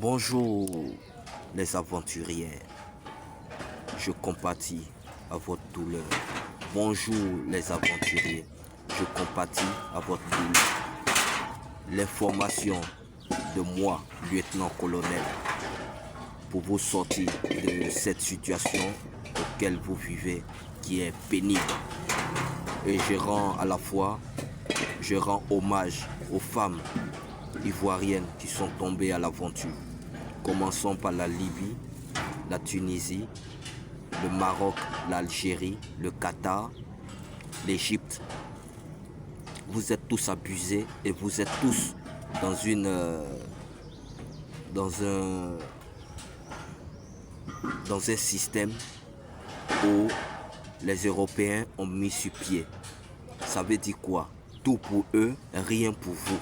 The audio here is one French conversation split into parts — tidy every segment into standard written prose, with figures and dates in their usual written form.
Bonjour les aventuriers, je compatis à votre douleur. Bonjour les aventuriers, je compatis à votre douleur. L'information de moi, lieutenant-colonel, pour vous sortir de cette situation auquel vous vivez qui est pénible. Et je rends hommage aux femmes ivoiriennes qui sont tombées à l'aventure. Commençons par la Libye, la Tunisie, le Maroc, l'Algérie, le Qatar, l'Égypte. Vous êtes tous abusés et vous êtes tous dans un système où les Européens ont mis sur pied. Ça veut dire quoi? Tout pour eux, rien pour vous.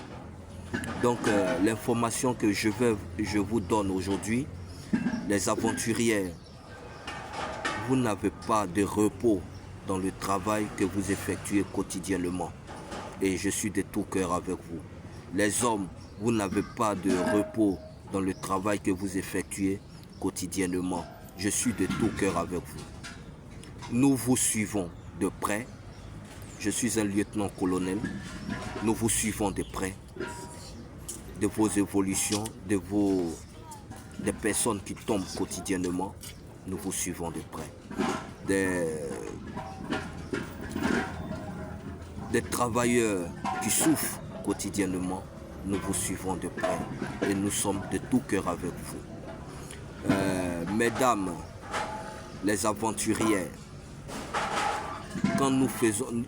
Donc l'information que je vous donne aujourd'hui, les aventuriers, vous n'avez pas de repos dans le travail que vous effectuez quotidiennement. Et je suis de tout cœur avec vous. Les hommes, vous n'avez pas de repos dans le travail que vous effectuez quotidiennement. Je suis de tout cœur avec vous. Nous vous suivons de près. Je suis un lieutenant-colonel. Nous vous suivons de près. De vos évolutions, des personnes qui tombent quotidiennement, nous vous suivons de près. Des travailleurs qui souffrent quotidiennement, nous vous suivons de près et nous sommes de tout cœur avec vous. Mesdames, les aventurières, quand nous faisons,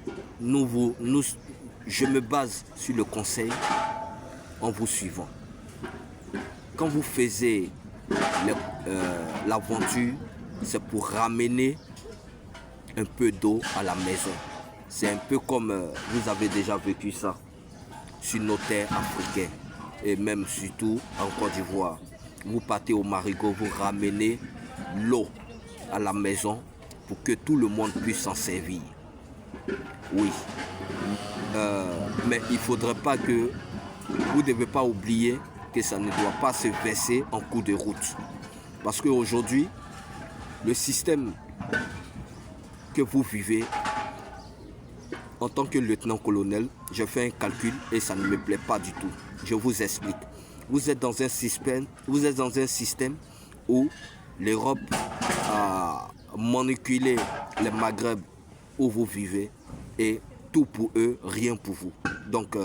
je me base sur le conseil en vous suivant. Quand vous faisiez l'aventure, c'est pour ramener un peu d'eau à la maison. C'est un peu comme vous avez déjà vécu ça sur nos terres africaines et même surtout en Côte d'Ivoire. Vous partez au marigot, vous ramenez l'eau à la maison pour que tout le monde puisse s'en servir. Oui. Mais il ne faudrait pas que vous ne devez pas oublier que ça ne doit pas se verser en cours de route. Parce qu'aujourd'hui, le système que vous vivez, en tant que lieutenant-colonel, je fais un calcul et ça ne me plaît pas du tout. Je vous explique. Vous êtes dans un système où l'Europe a manipulé les Maghreb où vous vivez et tout pour eux, rien pour vous. Donc,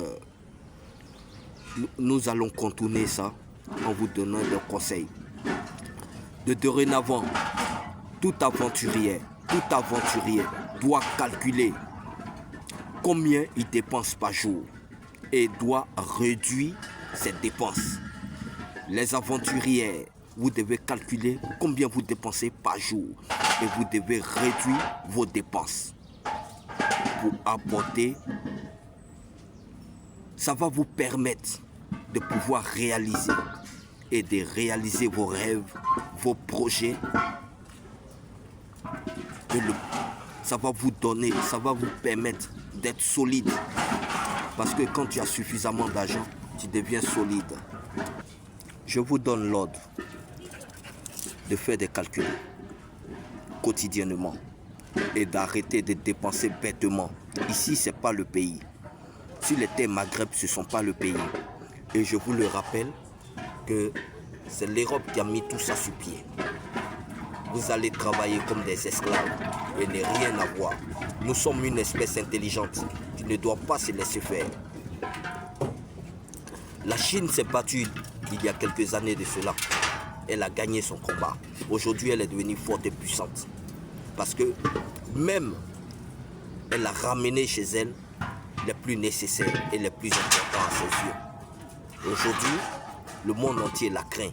nous allons contourner ça en vous donnant des conseils. De dorénavant, tout aventurier doit calculer combien il dépense par jour et doit réduire ses dépenses. Les aventuriers, vous devez calculer combien vous dépensez par jour et vous devez réduire vos dépenses pour apporter. Ça va vous permettre de pouvoir réaliser et de réaliser vos rêves, vos projets. Ça va vous donner, ça va vous permettre d'être solide. Parce que quand tu as suffisamment d'argent, tu deviens solide. Je vous donne l'ordre de faire des calculs quotidiennement et d'arrêter de dépenser bêtement. Ici, ce n'est pas le pays. Sur les terres Maghreb, ce ne sont pas le pays. Et je vous le rappelle que c'est l'Europe qui a mis tout ça sur pied. Vous allez travailler comme des esclaves et ne rien avoir. Nous sommes une espèce intelligente qui ne doit pas se laisser faire. La Chine s'est battue il y a quelques années de cela. Elle a gagné son combat. Aujourd'hui, elle est devenue forte et puissante. Parce que même, elle a ramené chez elle les plus nécessaires et les plus importants à ses yeux. Aujourd'hui, le monde entier la craint,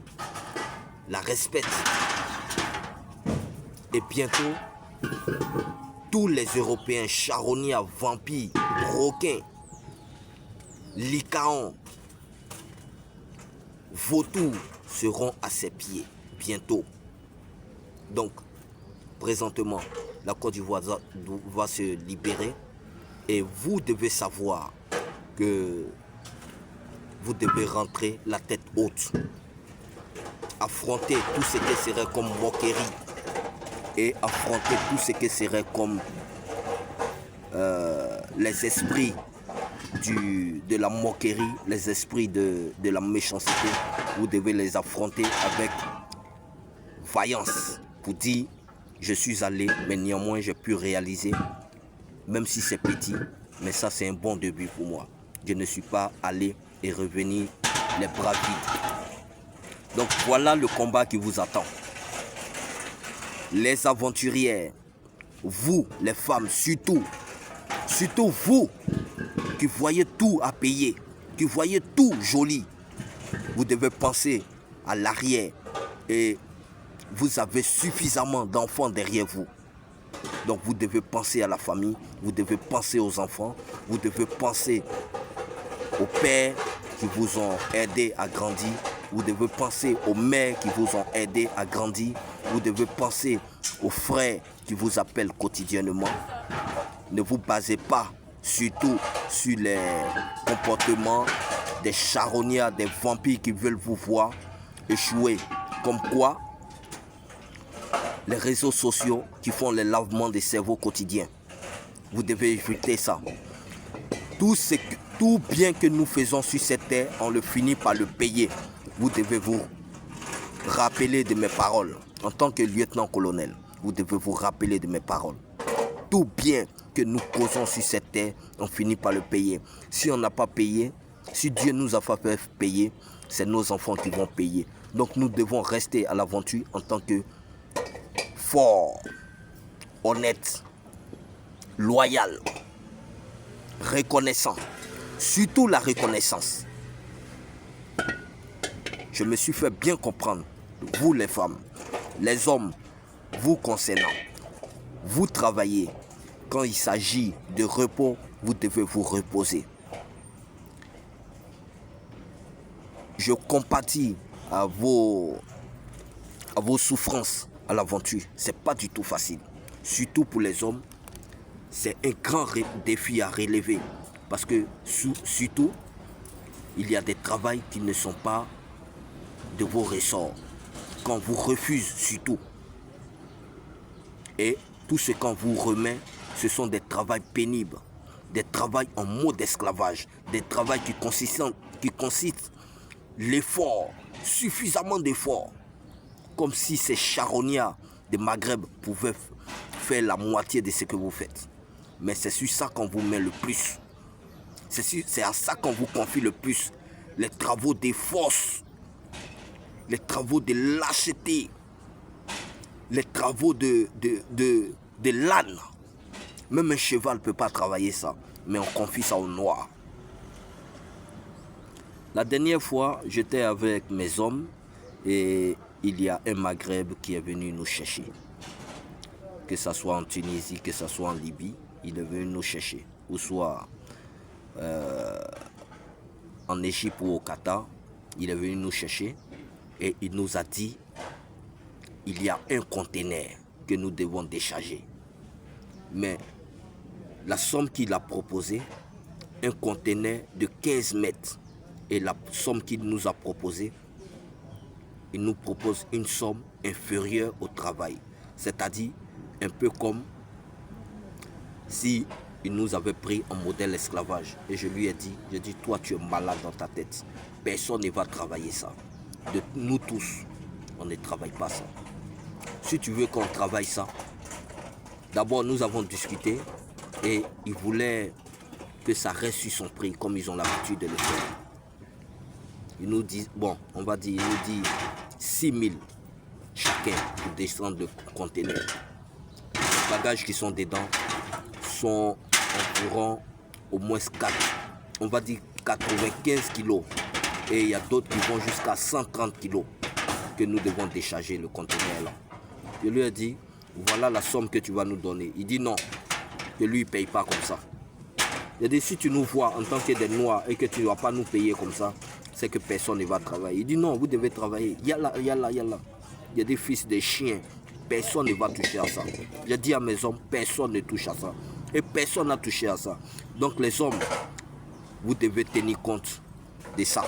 la respecte. Et bientôt, tous les Européens charognards, vampires, requins, lycaons, vautours seront à ses pieds bientôt. Donc, présentement, la Côte d'Ivoire va se libérer et vous devez savoir que vous devez rentrer la tête haute. affronter tout ce qui serait comme moquerie et affronter tout ce qui serait comme les esprits de la moquerie, les esprits de la méchanceté. Vous devez les affronter avec vaillance pour dire je suis allé, mais néanmoins j'ai pu réaliser, même si c'est petit, mais ça c'est un bon début pour moi. Je ne suis pas allé et revenu les bras vides. Donc voilà le combat qui vous attend. Les aventurières, vous les femmes, surtout vous qui voyez tout à payer, qui voyez tout joli, vous devez penser à l'arrière et vous avez suffisamment d'enfants derrière vous. Donc vous devez penser à la famille, vous devez penser aux enfants, vous devez penser aux pères qui vous ont aidé à grandir, vous devez penser aux mères qui vous ont aidé à grandir, vous devez penser aux frères qui vous appellent quotidiennement. Ne vous basez pas surtout sur les comportements des charognards, des vampires qui veulent vous voir échouer. Comme quoi, les réseaux sociaux qui font le lavement des cerveaux quotidiens. Vous devez éviter ça. Tout bien que nous faisons sur cette terre, on le finit par le payer. Vous devez vous rappeler de mes paroles. En tant que lieutenant-colonel, vous devez vous rappeler de mes paroles. Tout bien que nous causons sur cette terre, on finit par le payer. Si on n'a pas payé, si Dieu nous a fait payer, c'est nos enfants qui vont payer. Donc nous devons rester à l'aventure en tant que fort, honnête, loyal, reconnaissant. Surtout la reconnaissance. Je me suis fait bien comprendre, vous les femmes, les hommes, vous concernant, vous travaillez. Quand il s'agit de repos, vous devez vous reposer. Je compatis à vos souffrances à l'aventure. C'est pas du tout facile. Surtout pour les hommes, c'est un grand défi à relever. Parce que surtout, il y a des travails qui ne sont pas de vos ressorts. Quand vous refusez surtout. Et tout ce qu'on vous remet, ce sont des travails pénibles, des travails en mode d'esclavage, des travails qui consistent l'effort, suffisamment d'effort, comme si ces charognards de Maghreb pouvaient faire la moitié de ce que vous faites. Mais c'est sur ça qu'on vous met le plus. C'est à ça qu'on vous confie le plus. Les travaux des forces, les travaux de lâcheté, les travaux de l'âne. Même un cheval ne peut pas travailler ça, mais on confie ça aux noirs. La dernière fois, j'étais avec mes hommes et il y a un Maghreb qui est venu nous chercher. Que ce soit en Tunisie, que ce soit en Libye, il est venu nous chercher. Ou soit en Égypte ou au Qatar, il est venu nous chercher et il nous a dit il y a un conteneur que nous devons décharger. Mais la somme qu'il a proposée, un conteneur de 15 mètres, et la somme qu'il nous a proposée, il nous propose une somme inférieure au travail. C'est-à-dire un peu comme si il nous avait pris en modèle esclavage. Et je lui ai dit, toi tu es malade dans ta tête. Personne ne va travailler ça. De nous tous, on ne travaille pas ça. Si tu veux qu'on travaille ça, d'abord nous avons discuté et il voulait que ça reste sur son prix comme ils ont l'habitude de le faire. Il nous dit, bon, on va dire, il nous dit 6 000 chacun pour descendre le conteneur. Les bagages qui sont dedans sont environ au moins 4, on va dire 95 kilos. Et il y a d'autres qui vont jusqu'à 130 kilos que nous devons décharger le conteneur là. Je lui ai dit, voilà la somme que tu vas nous donner. Il dit non, que lui ne paye pas comme ça. Il a dit, si tu nous vois en tant que des noirs et que tu ne vas pas nous payer comme ça, c'est que personne ne va travailler. Il dit non, vous devez travailler. Yalla. Il y a des fils de chiens. Personne ne va toucher à ça. J'ai dit à mes hommes, personne ne touche à ça. Et personne n'a touché à ça. Donc les hommes, vous devez tenir compte de ça.